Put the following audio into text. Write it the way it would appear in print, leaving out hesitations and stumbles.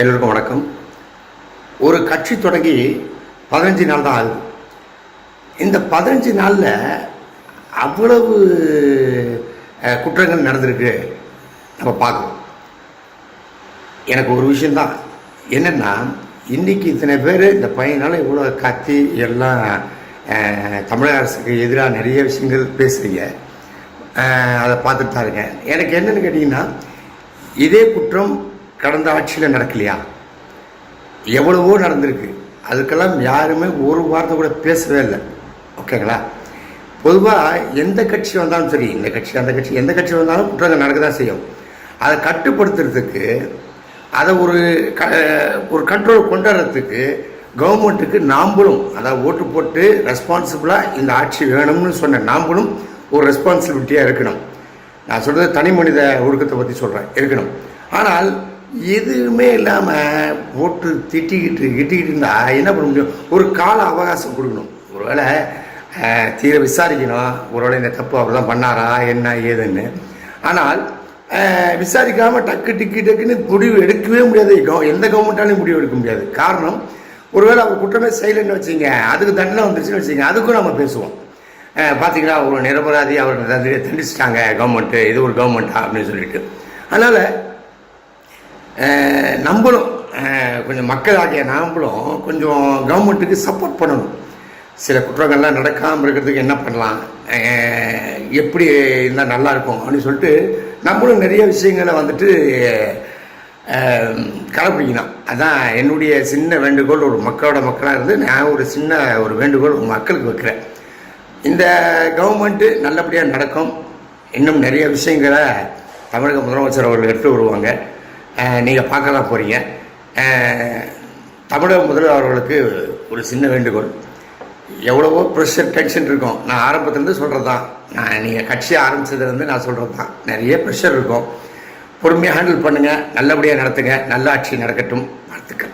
எல்லோருக்கும் வணக்கம். ஒரு கட்சி தொடங்கி 15 நாள் தான் ஆகுது. இந்த 15 நாளில் அவ்வளவு குற்றங்கள் நடந்திருக்கு நம்ம பார்க்கணும். எனக்கு ஒரு விஷயந்தான் என்னென்னா, இன்றைக்கி இத்தனை பேர் இந்த 15 நாள் இவ்வளோ கத்தி எல்லாம் தமிழக அரசுக்கு எதிராக நிறைய விஷயங்கள் பேசுகிறீங்க. அதை பார்த்துட்டு தான் இருக்கேன். எனக்கு என்னென்னு கேட்டிங்கன்னா, இதே குற்றம் கடந்த ஆட்சியில் நடக்கலையா? எவ்வளவோ நடந்திருக்கு. அதுக்கெல்லாம் யாருமே ஒரு வார்த்தை கூட பேசவே இல்லை. ஓகேங்களா? பொதுவாக எந்த கட்சி வந்தாலும் சரி, இந்த கட்சி அந்த கட்சி எந்த கட்சி வந்தாலும் குற்றங்கள் நடக்க தான் செய்யும். அதை கட்டுப்படுத்துறதுக்கு, அதை ஒரு கண்ட்ரோல் கொண்டு வர்றதுக்கு கவர்மெண்ட்டுக்கு நாம்பளும், அதாவது ஓட்டு போட்டு ரெஸ்பான்சிபிளாக இந்த ஆட்சி வேணும்னு சொன்ன நாம்பளும் ஒரு ரெஸ்பான்சிபிலிட்டியாக இருக்கணும். நான் சொல்கிறது தனி மனித ஒழுக்கத்தை பற்றி சொல்கிறேன், இருக்கணும். ஆனால் எதுவுமே இல்லாமல் போட்டு திட்டிக்கிட்டு இருந்தால் என்ன பண்ண முடியும்? ஒரு கால அவகாசம் கொடுக்கணும். ஒருவேளை தீர விசாரிக்கணும், ஒருவேளை இந்த தப்பு அவர் தான் பண்ணாரா என்ன ஏதுன்னு. ஆனால் விசாரிக்காமல் டக்குன்னு முடிவு எடுக்கவே முடியாது. எந்த கவர்மெண்ட்டாலையும் முடிவு எடுக்க முடியாது. காரணம், ஒருவேளை அவர் குற்றமே செய்யலைன்னு வச்சுங்க, அதுக்கு தண்டனை வந்துருச்சுன்னு வச்சுங்க, அதுக்கும் நம்ம பேசுவோம். பார்த்தீங்களா, ஒரு நிரபராதி அவர் தண்டிச்சிட்டாங்க கவர்மெண்ட்டு, இது ஒரு கவர்மெண்ட்டா அப்படின்னு சொல்லிட்டு. அதனால் நம்மளும் கொஞ்சம் மக்களாகிய நாமளும் கொஞ்சம் கவர்மெண்ட்டுக்கு சப்போர்ட் பண்ணணும். சில குற்றங்கள்லாம் நடக்காமல் இருக்கிறதுக்கு என்ன பண்ணலாம், எப்படி இருந்தால் நல்லாயிருக்கும் அப்படின்னு சொல்லிட்டு நம்மளும் நிறைய விஷயங்களை வந்துட்டு கடைப்பிடிக்கணும். அதுதான் என்னுடைய சின்ன வேண்டுகோள். ஒரு மக்களாக இருந்து நான் ஒரு வேண்டுகோள் மக்களுக்கு வைக்கிறேன். இந்த கவர்மெண்ட்டு நல்லபடியாக நடக்கும். இன்னும் நிறைய விஷயங்களை தமிழக முதலமைச்சர் அவர்கள் எடுத்து வருவாங்க. நீங்கள் பார்க்க தான் போகிறீங்க. தமிழக முதல்வர் அவர்களுக்கு ஒரு சின்ன வேண்டுகோள். எவ்வளவோ ப்ரெஷர் டென்ஷன் இருக்கும். நான் ஆரம்பத்துலேருந்து சொல்கிறது தான், நீங்கள் கட்சி ஆரம்பித்ததுலேருந்து நான் சொல்கிறது தான், நிறைய ப்ரெஷர் இருக்கும். பொறுமையாக ஹேண்டில் பண்ணுங்கள், நல்லபடியாக நடத்துங்க, நல்ல ஆட்சி நடக்கட்டும். வாழ்த்துக்கள்.